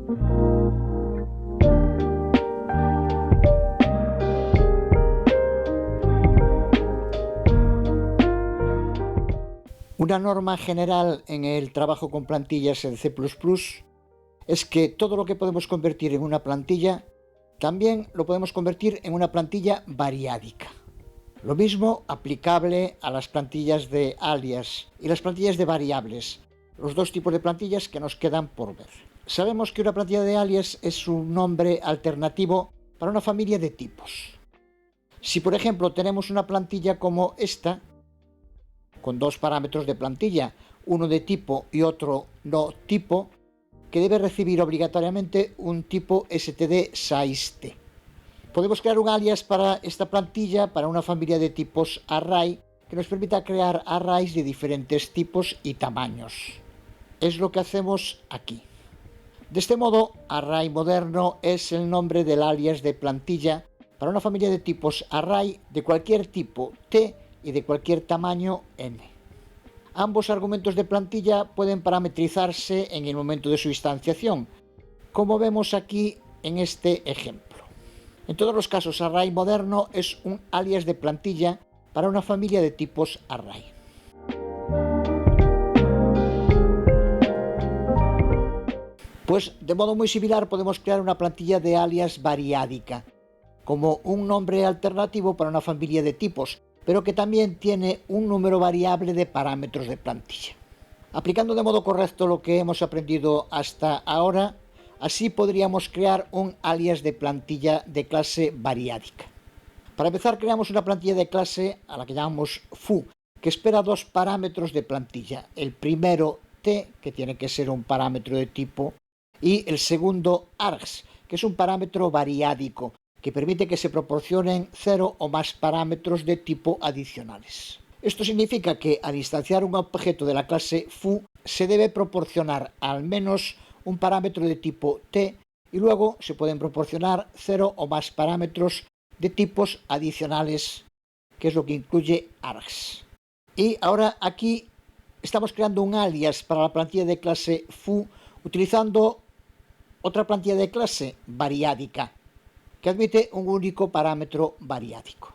Una norma general en el trabajo con plantillas en C++ es que todo lo que podemos convertir en una plantilla, también lo podemos convertir en una plantilla variádica. Lo mismo aplicable a las plantillas de alias y las plantillas de variables, los dos tipos de plantillas que nos quedan por ver. Sabemos que una plantilla de alias es un nombre alternativo para una familia de tipos. Si por ejemplo tenemos una plantilla como esta, con dos parámetros de plantilla, uno de tipo y otro no tipo, que debe recibir obligatoriamente un tipo std size_t. Podemos crear un alias para esta plantilla para una familia de tipos array que nos permita crear arrays de diferentes tipos y tamaños. Es lo que hacemos aquí. De este modo, array moderno es el nombre del alias de plantilla para una familia de tipos array de cualquier tipo t y de cualquier tamaño n. Ambos argumentos de plantilla pueden parametrizarse en el momento de su instanciación, como vemos aquí en este ejemplo. En todos los casos, array moderno es un alias de plantilla para una familia de tipos array. Pues de modo muy similar podemos crear una plantilla de alias variádica, como un nombre alternativo para una familia de tipos, pero que también tiene un número variable de parámetros de plantilla. Aplicando de modo correcto lo que hemos aprendido hasta ahora, así podríamos crear un alias de plantilla de clase variádica. Para empezar, creamos una plantilla de clase a la que llamamos foo, que espera dos parámetros de plantilla. El primero t, que tiene que ser un parámetro de tipo, y el segundo args, que es un parámetro variádico, que permite que se proporcionen 0 o más parámetros de tipo adicionales. Esto significa que al instanciar un objeto de la clase foo se debe proporcionar al menos un parámetro de tipo t y luego se pueden proporcionar 0 o más parámetros de tipos adicionales, que es lo que incluye args. Y ahora aquí estamos creando un alias para la plantilla de clase foo utilizando otra plantilla de clase variádica, que admite un único parámetro variádico.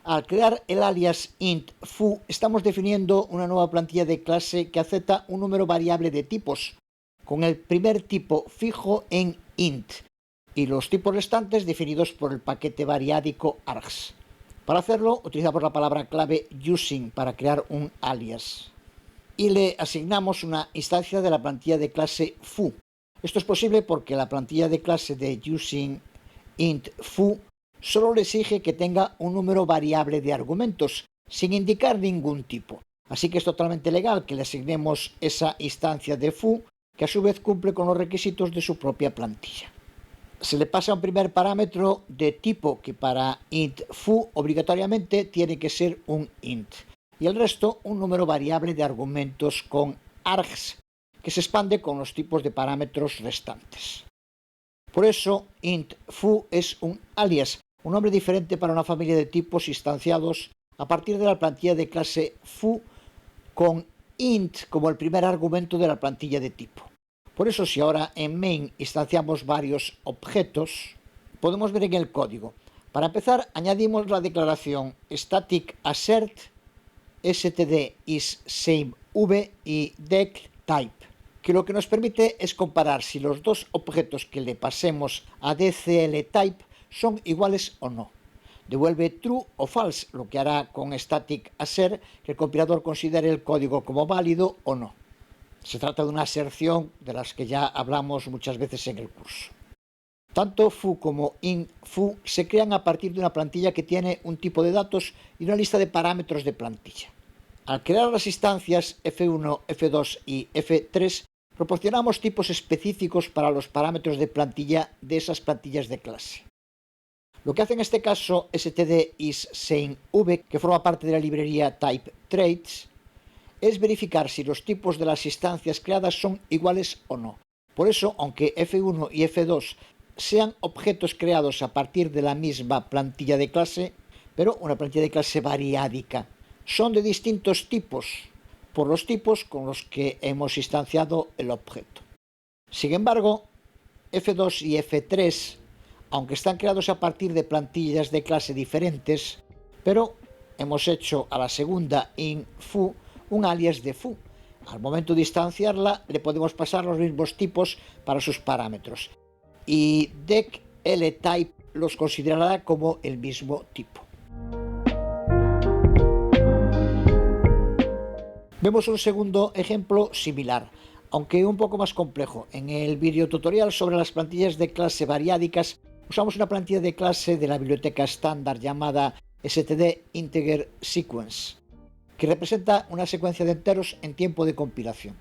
Al crear el alias int foo, estamos definiendo una nueva plantilla de clase que acepta un número variable de tipos, con el primer tipo fijo en int y los tipos restantes definidos por el paquete variádico args. Para hacerlo, utilizamos la palabra clave using para crear un alias y le asignamos una instancia de la plantilla de clase foo. Esto es posible porque la plantilla de clase de using int foo solo le exige que tenga un número variable de argumentos, sin indicar ningún tipo. Así que es totalmente legal que le asignemos esa instancia de foo, que a su vez cumple con los requisitos de su propia plantilla. Se le pasa un primer parámetro de tipo que para int foo obligatoriamente tiene que ser un int, y el resto un número variable de argumentos con args, que se expande con los tipos de parámetros restantes. Por eso, int foo es un alias, un nombre diferente para una familia de tipos instanciados a partir de la plantilla de clase foo con int como el primer argumento de la plantilla de tipo. Por eso, si ahora en main instanciamos varios objetos, podemos ver en el código. Para empezar, añadimos la declaración static assert std is same v y dectype, que lo que nos permite es comparar si los dos objetos que le pasemos a dcltype son iguales o no. Devuelve true o false, lo que hará con static assert que el compilador considere el código como válido o no. Se trata de una aserción de las que ya hablamos muchas veces en el curso. Tanto foo como int foo se crean a partir de una plantilla que tiene un tipo de datos y una lista de parámetros de plantilla. Al crear las instancias f1, f2 y f3, proporcionamos tipos específicos para los parámetros de plantilla de esas plantillas de clase. Lo que hace en este caso std is same v, que forma parte de la librería type_traits, es verificar si los tipos de las instancias creadas son iguales o no. Por eso, aunque f1 y f2 sean objetos creados a partir de la misma plantilla de clase, pero una plantilla de clase variádica, son de distintos tipos, por los tipos con los que hemos instanciado el objeto. Sin embargo, F2 y F3, aunque están creados a partir de plantillas de clase diferentes, pero hemos hecho a la segunda in foo un alias de foo. Al momento de instanciarla le podemos pasar los mismos tipos para sus parámetros y dec ltype los considerará como el mismo tipo. Vemos un segundo ejemplo similar, aunque un poco más complejo. En el video tutorial sobre las plantillas de clase variádicas usamos una plantilla de clase de la biblioteca estándar llamada std integer sequence, que representa una secuencia de enteros en tiempo de compilación.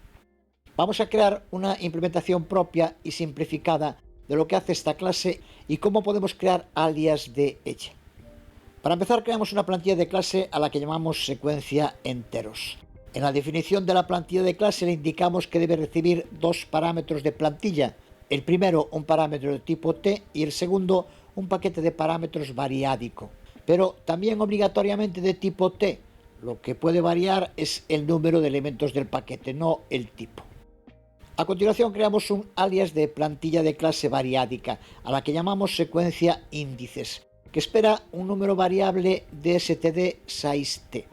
Vamos a crear una implementación propia y simplificada de lo que hace esta clase y cómo podemos crear alias de ella. Para empezar, creamos una plantilla de clase a la que llamamos secuencia enteros. En la definición de la plantilla de clase le indicamos que debe recibir dos parámetros de plantilla. El primero, un parámetro de tipo t, y el segundo, un paquete de parámetros variádico, pero también obligatoriamente de tipo t. Lo que puede variar es el número de elementos del paquete, no el tipo. A continuación creamos un alias de plantilla de clase variádica, a la que llamamos secuencia índices, que espera un número variable de std size_t,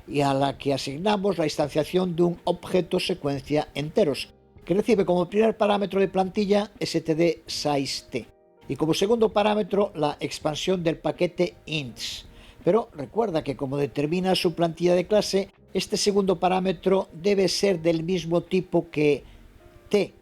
y a la que asignamos la instanciación de un objeto secuencia enteros, que recibe como primer parámetro de plantilla std size_t, y como segundo parámetro la expansión del paquete ints. Pero recuerda que como determina su plantilla de clase, este segundo parámetro debe ser del mismo tipo que t,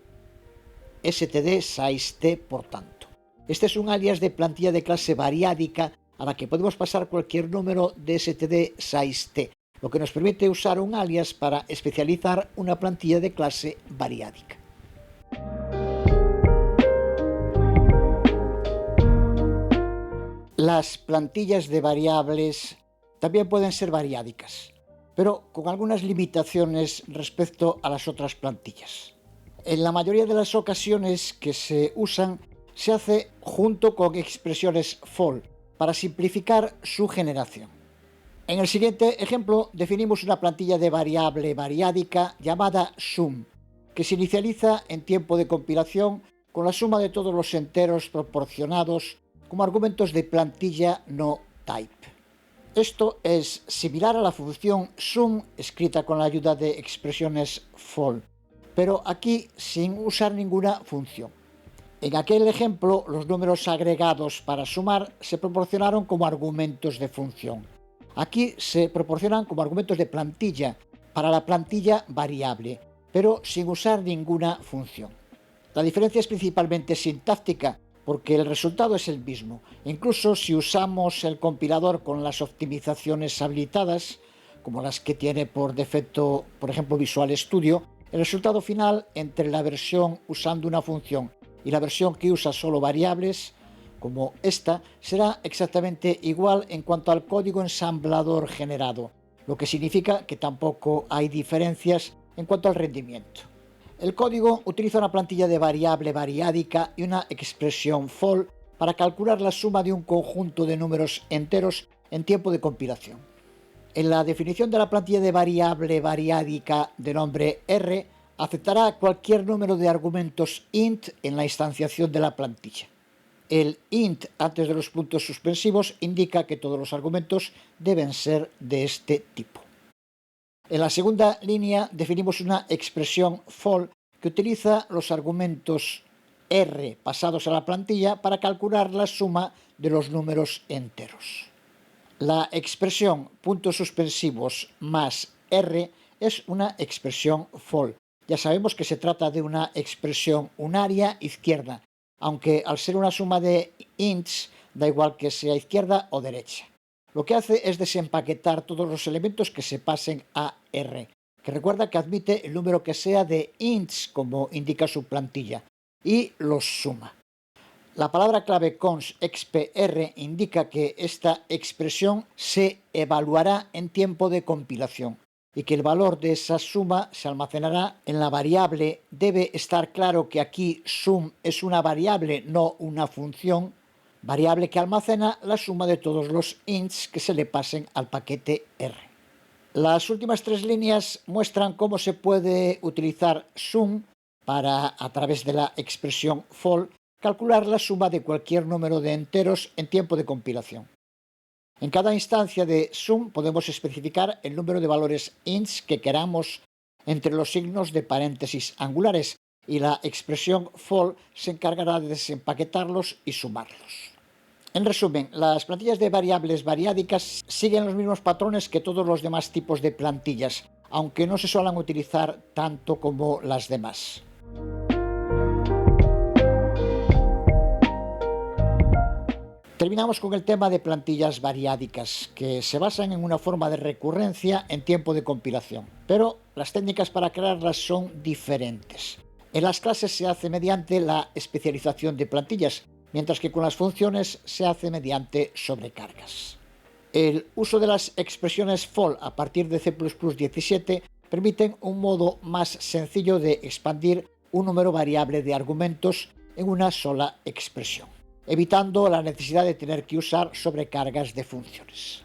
std size_t, por tanto. Este es un alias de plantilla de clase variádica a la que podemos pasar cualquier número de std size_t, lo que nos permite usar un alias para especializar una plantilla de clase variádica. Las plantillas de variables también pueden ser variádicas, pero con algunas limitaciones respecto a las otras plantillas. En la mayoría de las ocasiones que se usan, se hace junto con expresiones for para simplificar su generación. En el siguiente ejemplo definimos una plantilla de variable variádica llamada sum, que se inicializa en tiempo de compilación con la suma de todos los enteros proporcionados como argumentos de plantilla no type. Esto es similar a la función sum escrita con la ayuda de expresiones for, pero aquí sin usar ninguna función. En aquel ejemplo, los números agregados para sumar se proporcionaron como argumentos de función. Aquí se proporcionan como argumentos de plantilla para la plantilla variable, pero sin usar ninguna función. La diferencia es principalmente sintáctica, porque el resultado es el mismo. Incluso si usamos el compilador con las optimizaciones habilitadas, como las que tiene por defecto, por ejemplo, Visual Studio, el resultado final entre la versión usando una función y la versión que usa solo variables, como esta, será exactamente igual en cuanto al código ensamblador generado, lo que significa que tampoco hay diferencias en cuanto al rendimiento. El código utiliza una plantilla de variable variádica y una expresión for para calcular la suma de un conjunto de números enteros en tiempo de compilación. En la definición de la plantilla de variable variádica de nombre R, aceptará cualquier número de argumentos int en la instanciación de la plantilla. El int antes de los puntos suspensivos indica que todos los argumentos deben ser de este tipo. En la segunda línea definimos una expresión for que utiliza los argumentos R pasados a la plantilla para calcular la suma de los números enteros. La expresión puntos suspensivos más R es una expresión for. Ya sabemos que se trata de una expresión unaria izquierda, aunque al ser una suma de ints da igual que sea izquierda o derecha. Lo que hace es desempaquetar todos los elementos que se pasen a R, que recuerda que admite el número que sea de ints, como indica su plantilla, y los suma. La palabra clave cons expr indica que esta expresión se evaluará en tiempo de compilación y que el valor de esa suma se almacenará en la variable. Debe estar claro que aquí sum es una variable, no una función, variable que almacena la suma de todos los ints que se le pasen al paquete R. Las últimas tres líneas muestran cómo se puede utilizar sum para, a través de la expresión FOL, calcular la suma de cualquier número de enteros en tiempo de compilación. En cada instancia de sum podemos especificar el número de valores ints que queramos entre los signos de paréntesis angulares y la expresión FOL se encargará de desempaquetarlos y sumarlos. En resumen, las plantillas de variables variádicas siguen los mismos patrones que todos los demás tipos de plantillas, aunque no se suelen utilizar tanto como las demás. Terminamos con el tema de plantillas variádicas, que se basan en una forma de recurrencia en tiempo de compilación, pero las técnicas para crearlas son diferentes. En las clases se hace mediante la especialización de plantillas, mientras que con las funciones se hace mediante sobrecargas. El uso de las expresiones FOL a partir de C++17 permiten un modo más sencillo de expandir un número variable de argumentos en una sola expresión, evitando la necesidad de tener que usar sobrecargas de funciones.